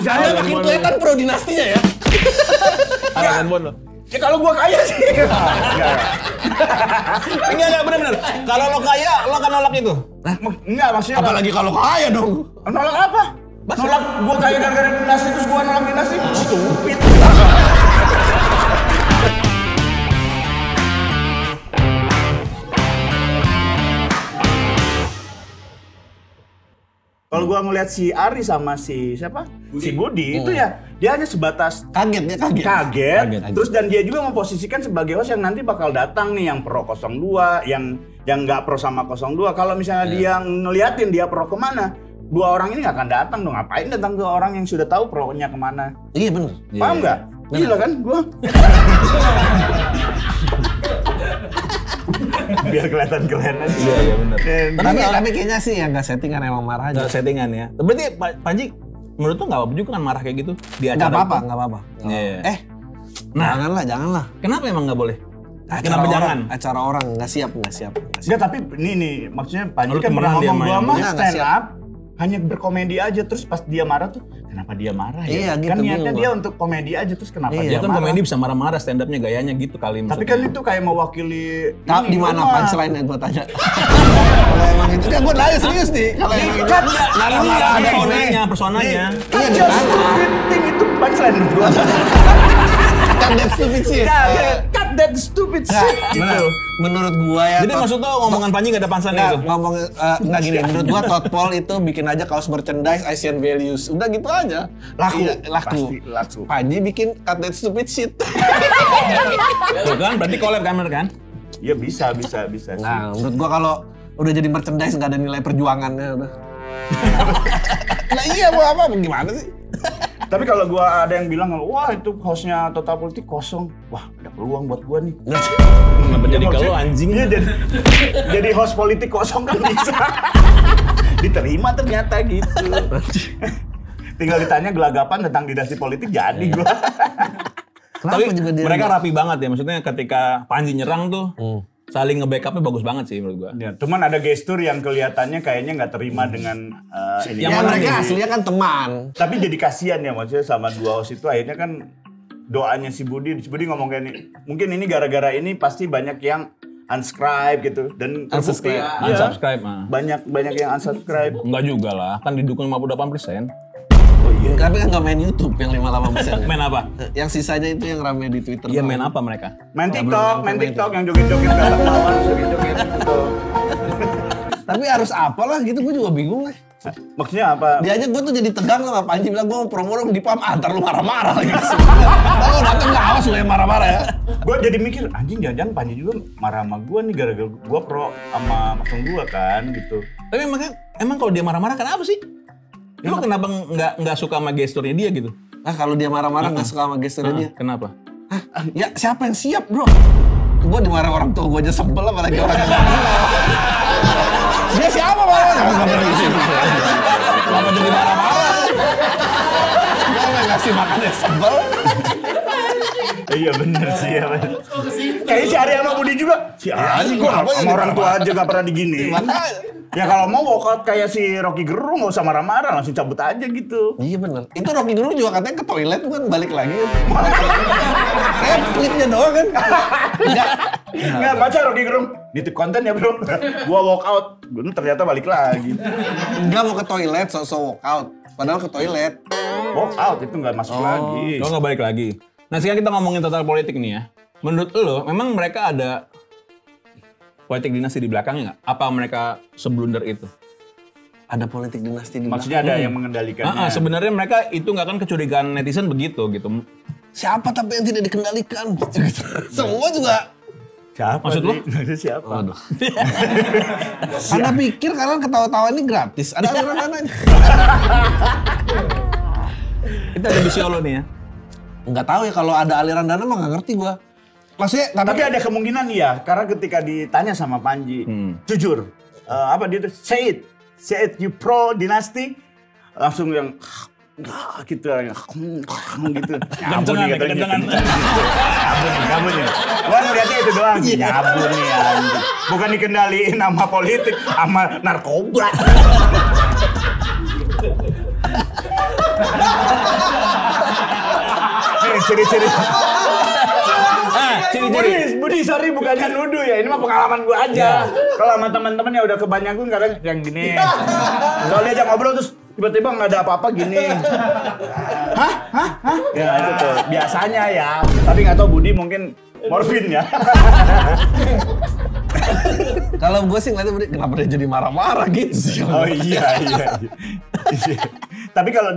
Anda makin kelihatan pro dinastinya ya. Arahan Bon lo. Ya kalau gua kaya sih. Enggak benar-benar. Kalau lo kaya, lo akan nolak itu. Enggak maksudnya. Apalagi kalau kaya dong. Nolak apa? Nolak gua kaya gara-gara dinasti terus gua nolak dinasti. Stupid. Kalau gua ngeliat si Ari sama si siapa? Si Budi itu ya dia hanya sebatas Kaget. kaget. Terus dan dia juga memposisikan sebagai host yang nanti bakal datang nih yang pro 02, yang nggak pro sama 02. Kalau misalnya dia ngeliatin dia pro kemana, dua orang ini nggak akan datang dong. Ngapain datang ke orang yang sudah tahu pro-nya kemana? Iya bener. Paham nggak? Gila kan gua. Biar kelihatan keren aja. Iya benar. Tapi kayaknya sih yang nggak settingan emang marah aja. Settingan ya. Berarti Panji menurut tuh nggak apa-apa juga kan marah kayak gitu di acara Nggak apa-apa. Iya. Nah, janganlah. Kenapa emang nggak boleh? Kenapa jangan? Acara orang nggak siap. Ya tapi ini maksudnya Panji Menurut kan pernah kemarahan dia ngomong gua main. mah Dia nggak stand siap. up hanya berkomedi aja terus pas dia marah tuh kenapa dia marah ya? Iya, gitu, Kan niatnya bingung dia gua. untuk komedi aja terus kenapa Iya. Ya dia kan marah? komedi bisa marah-marah, stand up-nya gayanya gitu kali Tapi maksudnya. kan itu kayak mewakili Tapi di mana punchline yang gue tanya? Kalau emang itu kan gue nanya serius nih. Kalau emang itu Kan marah-marah ada personanya. Iya, di just mana? stupid thing itu punchline menurut gua. Kan that stupid shit. Cut that stupid shit gitu. Menurut gua ya. Jadi maksud lo ngomongan Panji nggak ada punchline Nggak, itu? ngomong nggak gini. Menurut gua Totpol itu bikin aja kaos merchandise Asian values. Udah gitu aja. Laku. Iya, laku. Pasti laku. Panji bikin cut that stupid shit. Tuh kan, berarti collab kan bener kan? Ya bisa sih. Nah, menurut gua kalau udah jadi merchandise nggak ada nilai perjuangannya udah. Nah iya mau apa? Gimana sih? Tapi kalau gua ada yang bilang, wah itu hostnya Total Politik kosong, wah ada peluang buat gua nih. Kenapa jadi Ya, kalau maksudnya, anjing? Iya jadi host politik kosong kan bisa. Diterima ternyata gitu. Tinggal ditanya gelagapan tentang dinasti politik jadi gua. Tapi juga dia mereka rapi banget ya, maksudnya ketika Panji nyerang tuh saling nge-backupnya bagus banget sih menurut gua. Ya, cuman ada gestur yang kelihatannya kayaknya nggak terima dengan ini. Yang Ya mana mereka nih? aslinya kan teman. Tapi jadi kasihan ya maksudnya sama dua host itu akhirnya kan doanya si Budi ngomong kayak ini. Mungkin ini gara-gara ini pasti banyak yang unsubscribe gitu dan terbukti. Unsubscribe. Iya, Unsubscribe mah. banyak yang unsubscribe. Enggak juga lah, kan didukung 58%. Oh iya. Tapi kan nggak main YouTube yang 58%. Main apa? Yang sisanya itu yang rame di Twitter. Iya main apa mereka? Main Ya, TikTok, belum main main TikTok yang joget-joget galak lawan, joget-joget gitu. Tapi harus apa lah gitu, gue juga bingung lah. Maksudnya apa? Dia aja gue tuh jadi tegang sama Panji bilang gue mau promo dong di PAM, antar lu marah-marah lagi. Kalau dateng nggak awas lu yang marah-marah ya. Gue jadi mikir, anjing jangan-jangan Panji juga marah sama gue nih gara-gara gue pro sama 02 kan gitu. Tapi emang kalau dia marah-marah kenapa sih? Lu kenapa nggak suka sama gesturnya dia gitu? Nah kalau dia marah-marah nggak suka sama gesturnya dia. Kenapa? Hah? Ya siapa yang siap bro? Gue dimarah orang tua gue aja sebel apalagi orang yang nggak kenal. Dia siapa malah? Kenapa jadi marah-marah? Gue nggak ngasih makannya sebel. Iya bener sih ya. Kayaknya si Ari sama Budi juga. Si Ari gue sama orang tua aja gak pernah digini. Ya kalau mau walkout kayak si Rocky Gerung nggak usah marah-marah, langsung cabut aja gitu. Iya bener. Itu Rocky dulu juga katanya ke toilet kan balik lagi. Kayak klipnya doang kan. Nggak baca Rocky Gerung. Nitip konten ya bro. Gua walkout, ternyata balik lagi. Enggak mau ke toilet, so-so walkout. Padahal ke toilet. Walkout itu nggak masuk lagi. Lo nggak balik lagi. Nah sekarang kita ngomongin total politik nih ya. Menurut lo, memang mereka ada politik dinasti di belakangnya nggak? Apa mereka seblunder itu? Ada politik dinasti di belakang. Maksudnya ada yang mengendalikannya. Sebenarnya mereka itu nggak kan kecurigaan netizen begitu gitu. Siapa tapi yang tidak dikendalikan? Semua juga. Siapa? Maksud lu? Maksud siapa? Waduh. Anda pikir kalian ketawa-tawa ini gratis? Ada aliran dananya? Kita ada di Solo nih ya. Nggak tahu ya kalau ada aliran dana mah nggak ngerti gua. Maksudnya Tapi ada kemungkinan iya, karena ketika ditanya sama Panji, jujur, apa dia tuh, say it, you pro dinasti, langsung yang gitu, gitu. Kencengan, kencengan. Nyabun nih. Gua ngeliatnya itu doang, nyabun nih anjing. Bukan dikendaliin sama politik, sama narkoba. ciri-ciri. Ciri-ciri. Budi, sorry bukannya nuduh ya. Ini mah pengalaman gua aja. Kalau sama teman-teman ya udah kebanyakan kadang yang gini. Kalau diajak ngobrol terus tiba-tiba nggak ada apa-apa gini. Hah? Ya itu tuh biasanya ya. Tapi nggak tahu Budi mungkin morfin ya. Kalau gue sih ngeliatnya kenapa dia jadi marah-marah gitu sih. Oh iya. Tapi kalau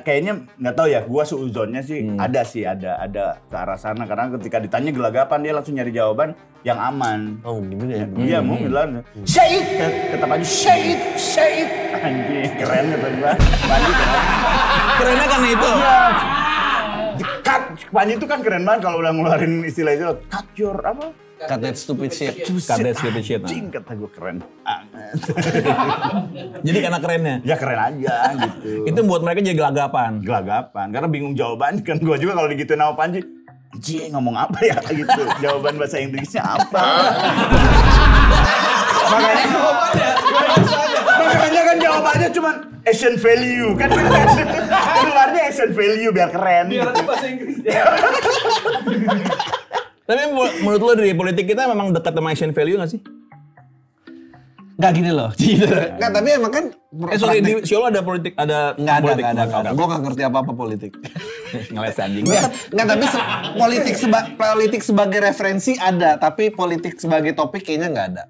kayaknya nggak tahu ya, gua seuzonnya sih ada ke arah sana karena ketika ditanya gelagapan dia langsung nyari jawaban yang aman. Oh gitu ya. Iya mungkin lah. Syahid tetap aja syahid. Anjing keren kata gua. Kerennya karena itu. Cut Panji itu kan keren banget kalau udah ngeluarin istilah itu. Cut your apa? Cut that stupid shit. Cut that stupid shit. Anjing kata gua keren. Jadi karena kerennya. Ya keren aja gitu. Itu buat mereka jadi gelagapan. Karena bingung jawaban kan gua juga kalau digituin sama Panji. Anjing ngomong apa ya gitu. Jawaban bahasa Inggrisnya apa? Makanya kan jawabannya cuma action value kan. Keluarnya action value biar keren. Biar bahasa Inggris. Tapi menurut lo dari politik kita memang dekat sama action value nggak sih? Nggak gini loh. Nggak, tapi emang kan. Sorry, di Solo ada politik, ada Nggak politik. ada. Gue nggak ngerti apa-apa politik. Ngeles anjing. Nggak, tapi politik sebagai referensi ada, tapi politik sebagai topik kayaknya nggak ada.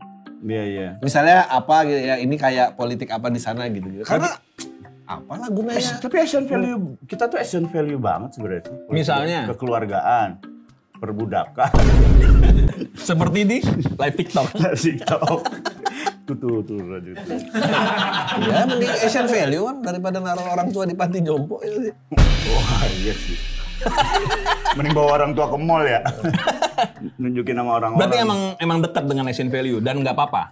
Iya. Misalnya apa gitu ya, ini kayak politik apa di sana gitu. Karena apalah gunanya. Tapi action value kita tuh action value banget sebenarnya. Misalnya? Kekeluargaan, perbudakan. Seperti di live TikTok. Tuh lanjut. Ya mending Asian value kan daripada naruh orang tua di panti jompo itu sih. Wah iya sih. Mending bawa orang tua ke mall ya. Nunjukin sama orang-orang. Berarti emang dekat dengan Asian value dan nggak apa-apa.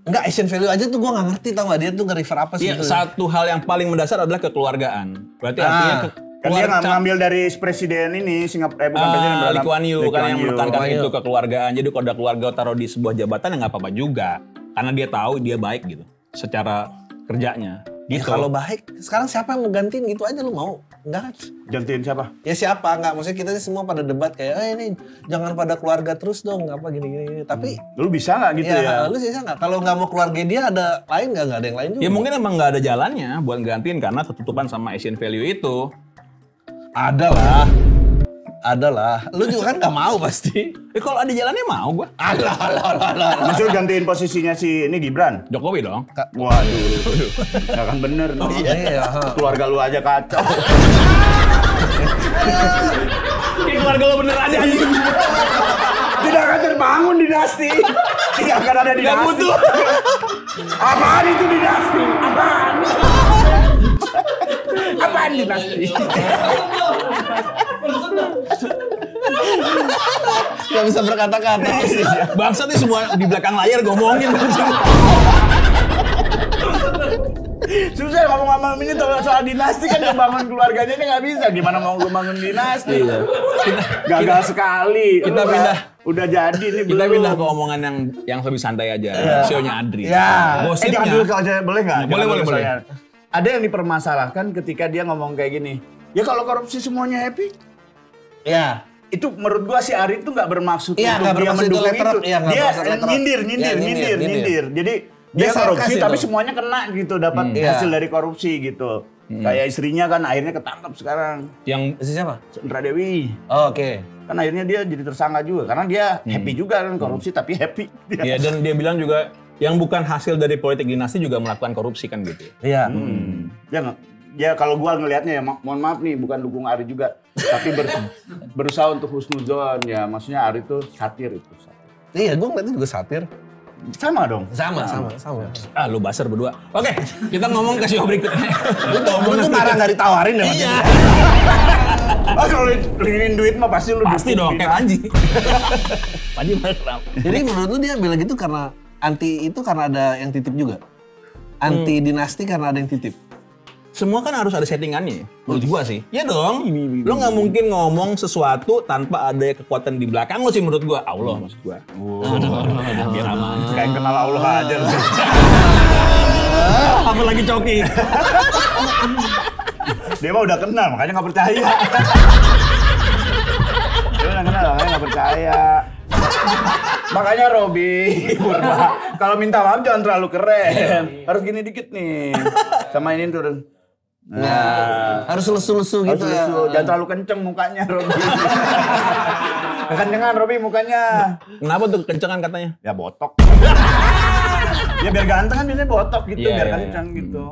Enggak, Asian value aja tuh gue nggak ngerti tau nggak dia tuh nge-refer apa sih? Iya, satu hal yang paling mendasar adalah kekeluargaan. Berarti artinya kan dia ngambil dari presiden ini Singapura bukan presiden Lee Kuan Yew kan yang menekankan Yew. itu kekeluargaan. Jadi kalau ada keluarga taruh di sebuah jabatan ya nggak apa-apa juga. Karena dia tahu dia baik gitu secara kerjanya. Gitu. Ya, kalau baik, sekarang siapa yang mau gantiin gitu aja lu mau? Enggak kan? Gantiin siapa? Ya siapa? Enggak, maksudnya kita semua pada debat kayak ini jangan pada keluarga terus dong, apa gini. Tapi lu bisa nggak gitu ya? Lu sih nggak. Kalau nggak mau keluarga dia ada lain nggak ada yang lain juga. Ya mungkin emang nggak ada jalannya buat gantiin karena ketutupan sama Asian value itu. Ada lah. Lu juga kan nggak mau pasti. Kalau ada jalannya mau gua. Alah. Maksud gantiin posisinya si ini Gibran? Jokowi dong. Waduh. Nggak akan bener. Iya. Keluarga lu aja kacau. Keluarga lo bener aja anjing. Tidak akan terbangun dinasti. Tidak akan ada dinasti. Nggak butuh. Apaan itu dinasti? Apaan dinasti? Gak bisa berkata-kata. Bangsa nih semua di belakang layar ngomongin. Susah ngomong-ngomong ini soal dinasti kan ngebangun keluarganya ini nggak bisa. Gimana mau ngebangun dinasti? Gagal sekali. Kita pindah. Udah jadi nih Kita belum. pindah ke omongan yang lebih santai aja. Show-nya Adri. Ya. Gosipnya. Jangan dulu kalau saya boleh nggak? Boleh. Ada yang dipermasalahkan ketika dia ngomong kayak gini. Ya kalau korupsi semuanya happy. Ya. Itu menurut gua si Ari itu nggak bermaksud Iya, untuk nggak dia bermaksud itu mendukung letterer. itu. Iya, nggak Dia bermaksud letterer. nyindir. Jadi dia Dia korupsi sarkas tapi itu. semuanya kena gitu dapat hasil dari korupsi gitu. Kayak istrinya kan akhirnya ketangkap sekarang. Yang Si siapa? Sandra Dewi. Oh, oke. Kan akhirnya dia jadi tersangka juga karena dia happy juga kan korupsi tapi happy. ya dan dia bilang juga yang bukan hasil dari politik dinasti juga melakukan korupsi kan gitu. Iya. Ya kalau gua ngelihatnya ya mohon maaf nih bukan dukung Ari juga tapi berusaha untuk husnuzon ya maksudnya Ari itu satir itu. Iya, gue ngeliatnya juga satir. Sama dong. Sama. Ah lu baser berdua. Oke, kita ngomong ke show berikutnya. Lu tuh marah nggak ditawarin ya? Iya. Ah kalau ingin duit mah pasti lu Pasti dukung dong, kayak Panji. Panji marah. Jadi menurut lu dia bilang gitu karena anti itu karena ada yang titip juga? Anti dinasti karena ada yang titip? Semua kan harus ada settingannya, menurut gua sih. Ya dong, lo nggak mungkin ngomong sesuatu tanpa ada kekuatan di belakang lo sih menurut gua. Allah maksud gua. Biar aman. Kayak kenal Allah aja lu. Apalagi Coki. Dia mah udah kenal makanya nggak percaya. yang kenal, makanya nggak percaya. Makanya Robi Purba, kalau minta maaf jangan terlalu keren. Harus gini dikit nih. Sama ini turun. Nah, harus lesu-lesu gitu ya. Jangan terlalu kenceng mukanya Robi. Kekencengan Robi mukanya. Kenapa tuh kencengan katanya? Ya botok. Ya biar ganteng kan biasanya botok gitu, Iya, biar iya, kenceng gitu.